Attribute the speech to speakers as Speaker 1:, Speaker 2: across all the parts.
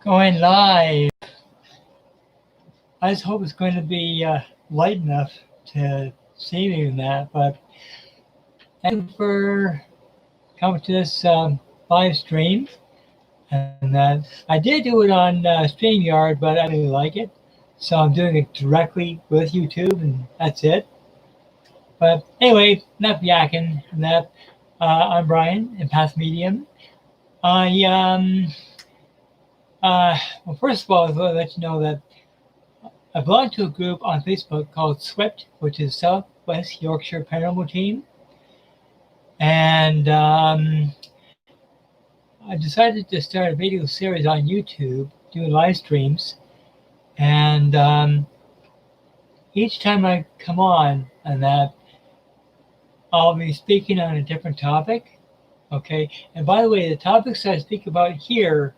Speaker 1: Going live. I just hope it's going to be light enough to see me in that. But thank you for coming to this live stream. And I did do it on StreamYard, but I didn't really like it. So I'm doing it directly with YouTube, and that's it. But anyway, enough yakking. And that I'm Brian, Empath Medium. I well, first of all, I'll let you know that I belong to a group on Facebook called SWIFT, which is Southwest Yorkshire Paranormal Team. And I decided to start a video series on YouTube, doing live streams. And each time I come on, and that I'll be speaking on a different topic. Okay. And by the way, the topics I speak about here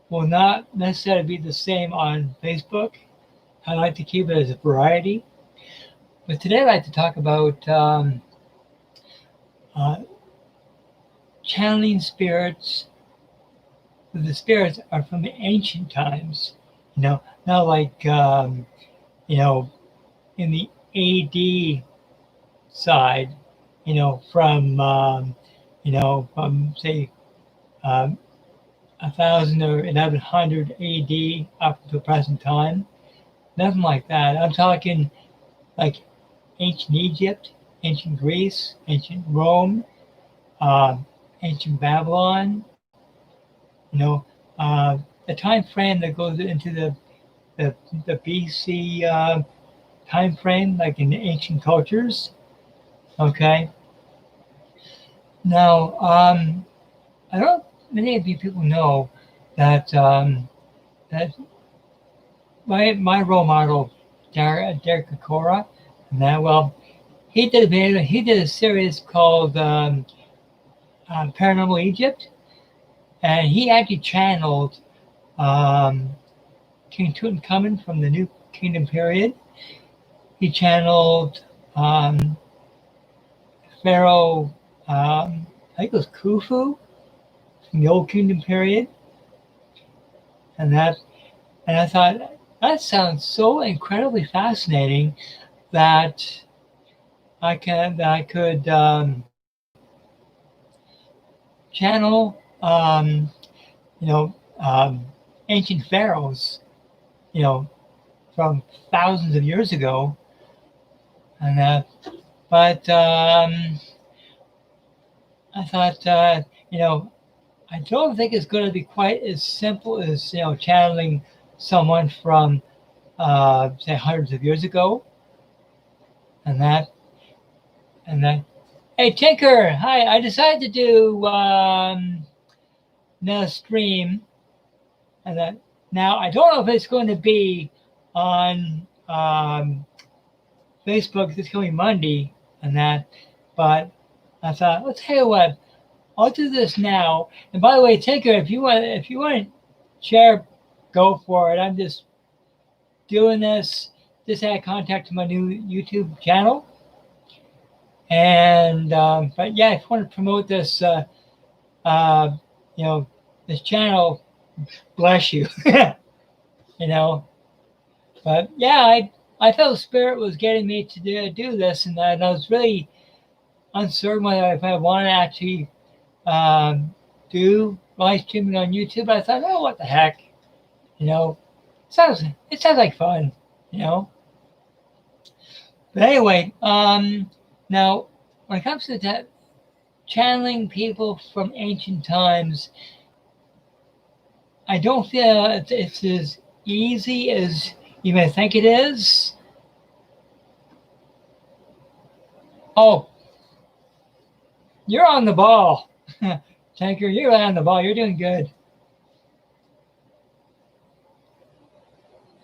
Speaker 1: will not necessarily be the same on Facebook. I like to keep it as a variety. But today I'd like to talk about channeling spirits. The spirits are from the ancient times, not like, in the AD side, from say 1000 or 1100 AD up to the present time. Nothing like that. I'm talking like ancient Egypt, ancient Greece, ancient Rome, ancient Babylon. The time frame that goes into the BC time frame, like in ancient cultures. Okay. Now, I don't. Many of you people know that that my role model, Derek Kokora, and that he did a series called Paranormal Egypt, and he actually channeled King Tutankhamun from the New Kingdom period. He channeled Pharaoh, I think it was Khufu from the Old Kingdom period, and I thought that sounds so incredibly fascinating that I could channel ancient pharaohs, from thousands of years ago, and but I thought I don't think it's going to be quite as simple as channeling someone from say hundreds of years ago, and that. Hey Tinker, hi! I decided to do another stream, and that now I don't know if it's going to be on Facebook this coming Monday, and that, but I thought, let's tell you what, I'll do this now. And by the way, Tinker, if you want to share, go for it. I'm just doing this. Just had contact to my new YouTube channel. And but yeah, if you want to promote this, this channel, bless you. But yeah, I felt Spirit was getting me to do this, and I was really uncertain whether if I wanted to actually do live streaming on YouTube. I thought, oh, what the heck, it sounds like fun, But anyway, now when it comes to that, channeling people from ancient times, I don't feel it's as easy as you may think it is. Oh, you're on the ball. Tanker, you're on the ball. You're doing good.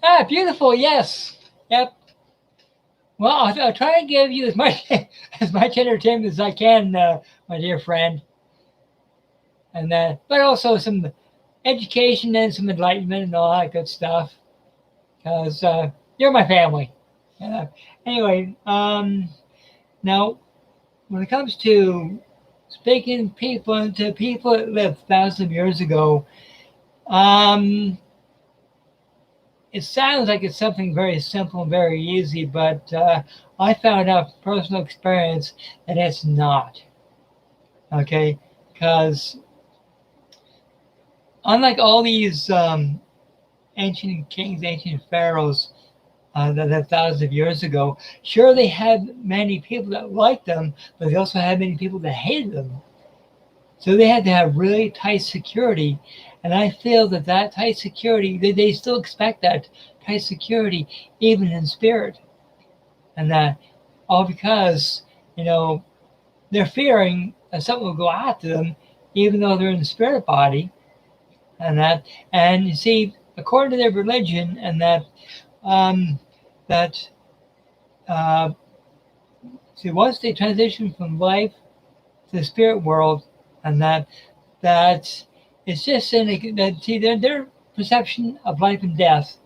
Speaker 1: Ah, beautiful. Yes. Yep. Well, I'll try to give you as much entertainment as I can, my dear friend. And but also some education and some enlightenment and all that good stuff. Because you're my family. Anyway, now when it comes to speaking to people that lived thousands of years ago, Um, it sounds like it's something very simple and very easy, but I found out from personal experience that it's not. Okay, because unlike all these ancient kings, ancient pharaohs that thousands of years ago, sure they had many people that liked them, but they also had many people that hated them. So they had to have really tight security. And I feel that that tight security, they still expect that tight security, even in spirit. And that all because, you know, they're fearing that something will go after them, even though they're in the spirit body. And that, and you see, according to their religion, and um, that, uh, see, once they transition from life to the spirit world, and that it's just that see their perception of life and death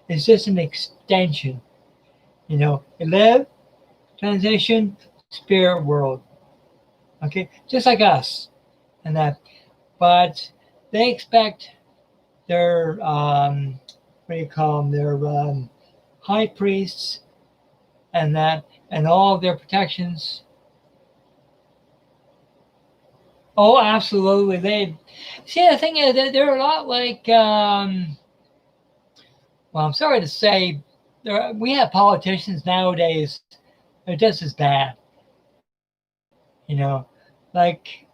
Speaker 1: is just an extension. You know, they live, transition, spirit world. Okay, just like us, and that, but they expect their what do you call them? Their high priests and that, and all of their protections. Oh, absolutely. They see the thing is that they're a lot like. Well, I'm sorry to say, we have politicians nowadays. They're just as bad. You know, like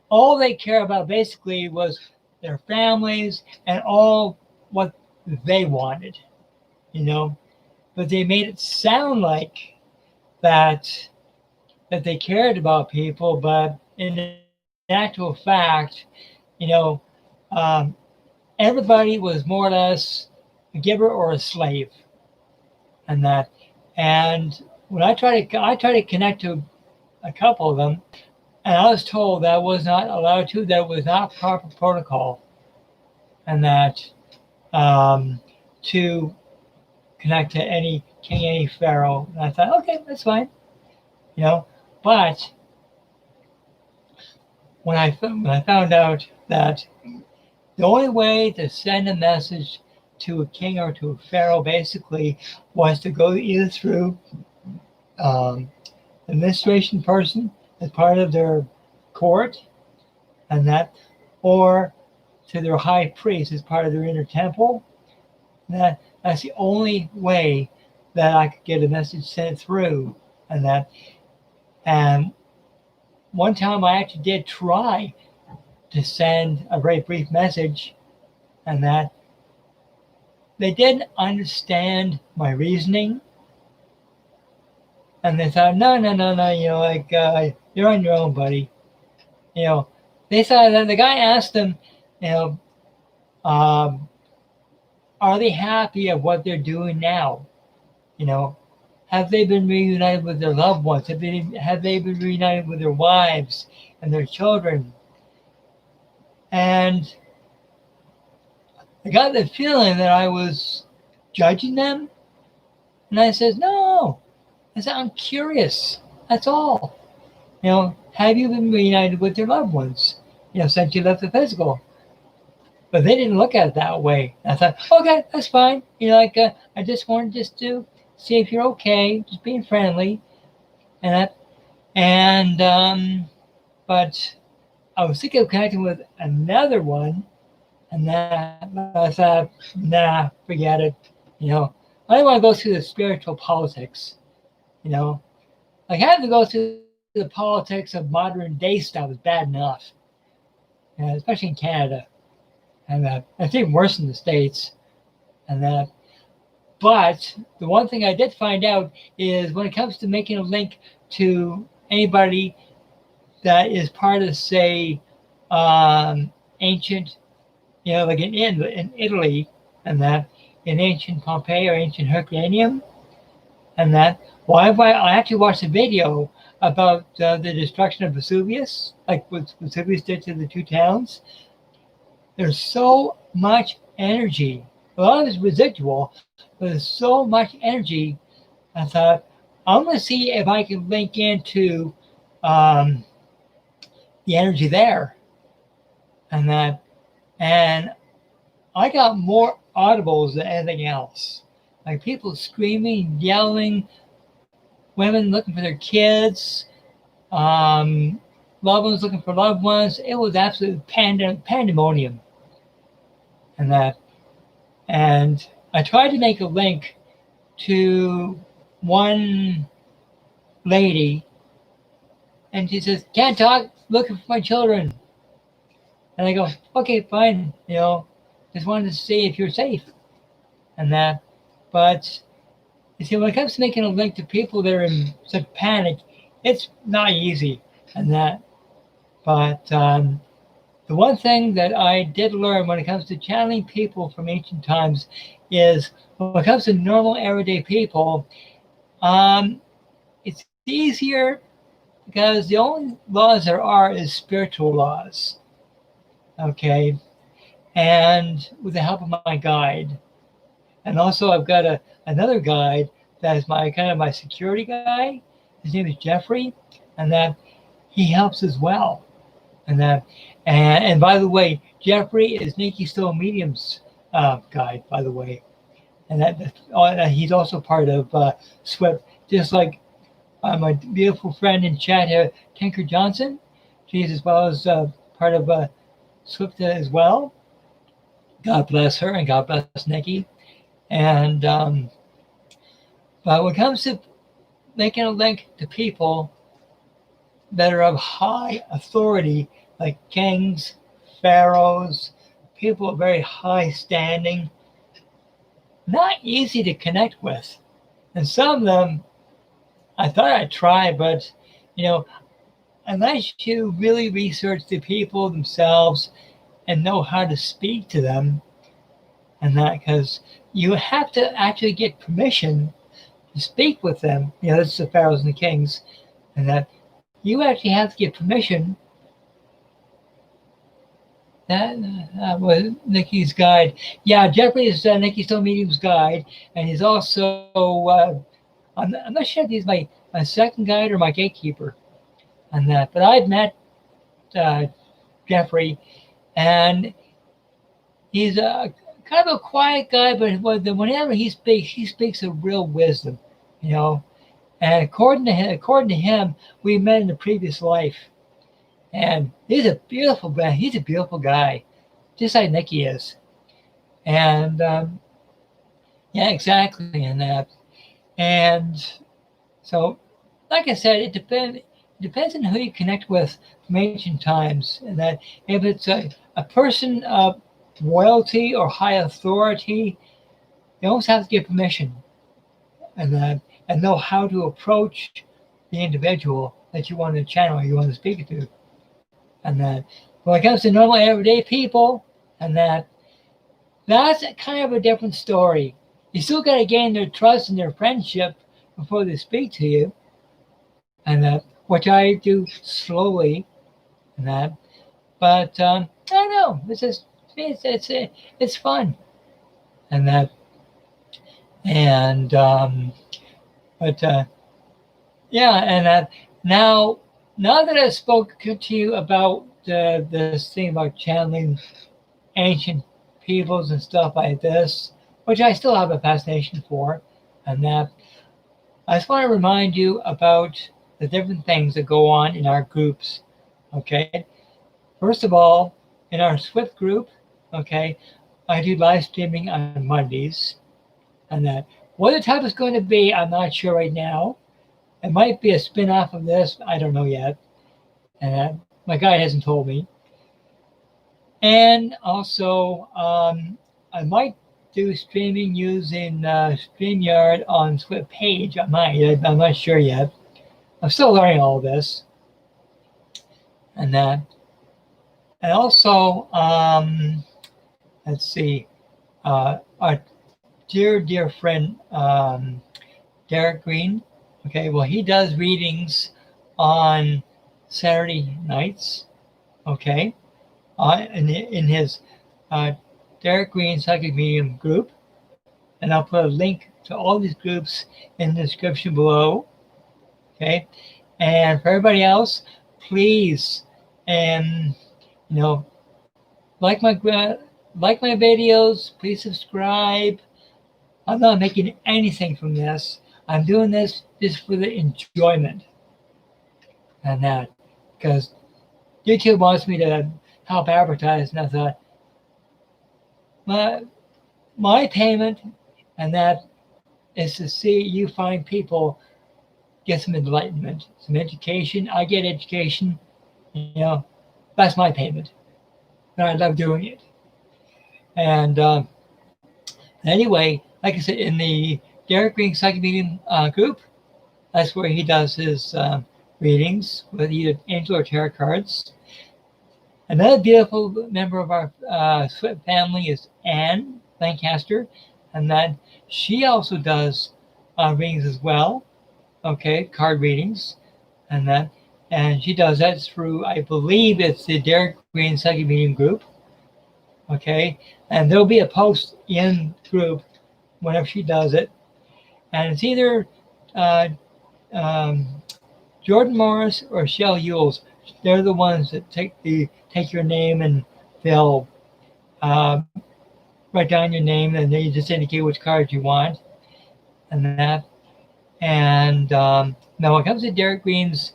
Speaker 1: all they care about basically was their families and all what they wanted. You know, but they made it sound like that that they cared about people, but in actual fact, you know, um, everybody was more or less a giver or a slave, and that. And when I try to connect to a couple of them, and I was told that was not allowed to, that was not proper protocol, and that to connect to any king, any pharaoh. And I thought, okay, that's fine, you know. But when I found out that the only way to send a message to a king or to a pharaoh basically was to go either through um, administration person as part of their court, and that, or to their high priest as part of their inner temple. That's the only way that I could get a message sent through, and that. And one time I actually did try to send a very brief message, and that they didn't understand my reasoning, and they thought, no, no, no, no, you know, like you're on your own, buddy. You know, they thought that the guy asked them, you know, um, are they happy at what they're doing now? You know, have they been reunited with their loved ones? Have they been reunited with their wives and their children? And I got the feeling that I was judging them. And I said, no. I said, I'm curious. That's all. You know, have you been reunited with your loved ones? You know, since you left the physical. But they didn't look at it that way. I thought, okay, that's fine. You know, like I just wanted just to see if you're okay, just being friendly, and that. And but I was thinking of connecting with another one, and that I thought, nah, forget it. You know, I don't want to go through the spiritual politics. You know, like having to go through the politics of modern day stuff is bad enough, especially in Canada, and it's even worse in the States, and that. But the one thing I did find out is when it comes to making a link to anybody that is part of, say, ancient, you know, like in Italy, and that in ancient Pompeii or ancient Herculaneum, and that. Well, I actually watched a video about the destruction of Vesuvius, like what Vesuvius did to the two towns. There's so much energy. A lot of it's residual, but there's so much energy. I thought, I'm going to see if I can link into um, the energy there, and that, And I got more audibles than anything else. Like people screaming, yelling, women looking for their kids, loved ones looking for loved ones. It was absolute pandemonium. And that. And I tried to make a link to one lady, and she says, "Can't talk, looking for my children." And I go, "Okay, fine, just wanted to see if you're safe." And that. But you see, when it comes to making a link to people that are in such panic, it's not easy. And that. But the one thing that I did learn when it comes to channeling people from ancient times is when it comes to normal everyday people, it's easier because the only laws there are is spiritual laws. Okay. And with the help of my guide. And also I've got another guide that is my kind of my security guy. His name is Jeffrey, and that he helps as well. And by the way, Jeffrey is Nikki Stone Medium's guide, by the way. And that he's also part of SWIFT, just like my beautiful friend in chat here, Tinker Johnson. She's as well as part of SWIFT as well. God bless her and God bless Nikki. And but when it comes to making a link to people that are of high authority, like kings, pharaohs, people of very high standing, not easy to connect with. And some of them, I thought I'd try, but unless you really research the people themselves and know how to speak to them, and that, because you have to actually get permission to speak with them. This is the pharaohs and the kings, and that you actually have to get permission. That was Nikki's guide. Yeah, Jeffrey is Nikki Stone Medium's guide, and he's also, I'm not sure if he's my second guide or my gatekeeper on that, but I've met Jeffrey, and he's kind of a quiet guy, but whenever he speaks of real wisdom, And according to him, we met in the previous life, and he's a beautiful man. He's a beautiful guy, just like Nikki is. And yeah, exactly, and that. And so, like I said, it depends on who you connect with from ancient times, and that if it's a person of royalty or high authority, you almost have to get permission, and know how to approach the individual that you want to channel, you want to speak to. And that when it comes to normal everyday people, and that's kind of a different story. You still got to gain their trust and their friendship before they speak to you, and which I do slowly, and but I don't know. It's fun, and but yeah, and now that I spoke to you about this thing about channeling ancient peoples and stuff like this, which I still have a fascination for, and I just want to remind you about the different things that go on in our groups. Okay, first of all, in our Swift group, okay, I do live streaming on Mondays, and what the type is going to be, I'm not sure right now. It might be a spin-off of this. I don't know yet. And my guy hasn't told me. And also, I might do streaming using StreamYard on Swift page. I'm not sure yet. I'm still learning all this. And also, let's see, our dear friend, Derek Green. Okay, well, he does readings on Saturday nights. Okay, in his Derek Green Psychic Medium group, and I'll put a link to all these groups in the description below. Okay, and for everybody else, please, like my videos. Please subscribe. I'm not making anything from this. I'm doing this just for the enjoyment and that, because YouTube wants me to help advertise, and I thought my payment and that is to see you find people get some enlightenment, some education. I get education, that's my payment, and I love doing it. And anyway, like I said, in the Derek Green Psychic Medium group, that's where he does his readings with either angel or tarot cards. Another beautiful member of our Swift family is Anne Lancaster, and that she also does readings as well. Okay, card readings, and she does that through, I believe it's the Derek Green Psychic Medium group. Okay, and there'll be a post in group whenever she does it, and it's either Jordan Morris or Shell Yules. They're the ones that take your name, and they'll write down your name, and then you just indicate which card you want, and that. And now when it comes to Derek Green's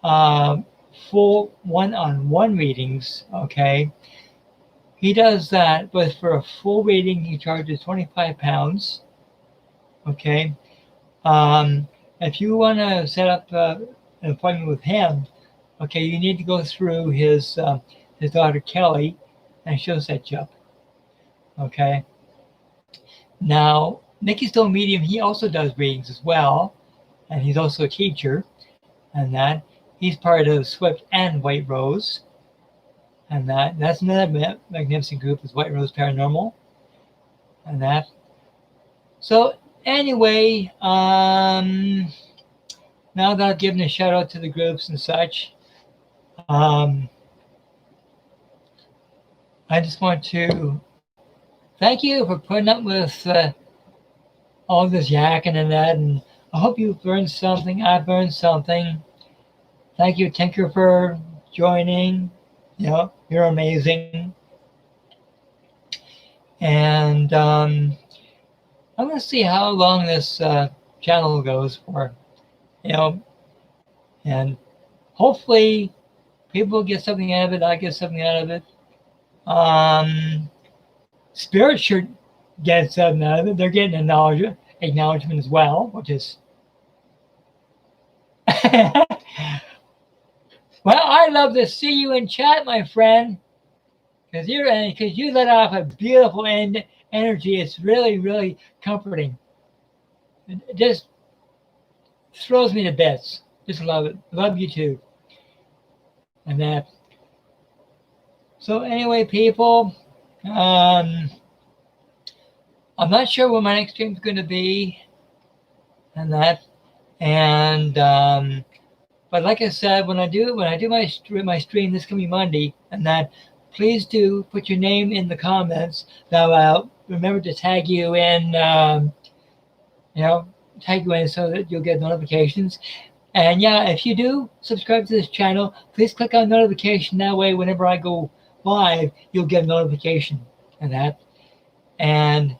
Speaker 1: full one-on-one readings, okay, he does that, but for a full reading, he charges £25. Okay. If you want to set up an appointment with him, okay, you need to go through his daughter Kelly, and she'll set you up. Okay. Now, Nikki's still a medium. He also does readings as well, and he's also a teacher, and that he's part of Swift and White Rose, and that's another magnificent group is White Rose Paranormal, and that. So anyway, now that I've given a shout out to the groups and such, I just want to thank you for putting up with all this yakking and that, and I hope you've learned something. I've learned something. Thank you, Tinker, for joining. You're amazing. And I'm going to see how long this channel goes for, and hopefully people get something out of it. I get something out of it. Spirit should get something out of it. They're getting acknowledgement as well, which is well, I love to see you in chat, my friend, because you let off a beautiful energy. It's really, really comforting. It just throws me to bits. Just love it. Love you too. And that. So anyway, people, I'm not sure when my next stream is going to be, and that, and but like I said, when I do my stream this coming Monday, and that, please do put your name in the comments. Now I'll remember to tag you in, so that you'll get notifications. And yeah, if you do subscribe to this channel, please click on notification. That way, whenever I go live, you'll get a notification and that. And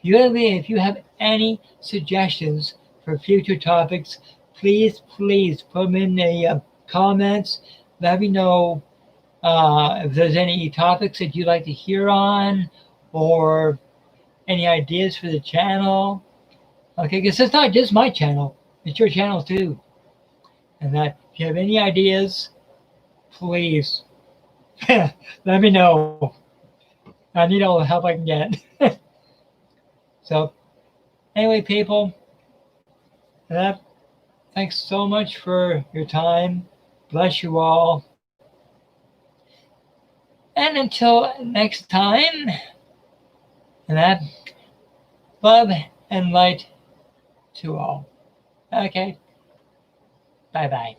Speaker 1: if you have any suggestions for future topics, please put them in the comments. Let me know if there's any topics that you'd like to hear on, or any ideas for the channel. Okay, because it's not just my channel, it's your channel too. And that, if you have any ideas, please let me know. I need all the help I can get. So anyway, people, thanks so much for your time. Bless you all. And until next time, love and light to all. Okay. Bye-bye.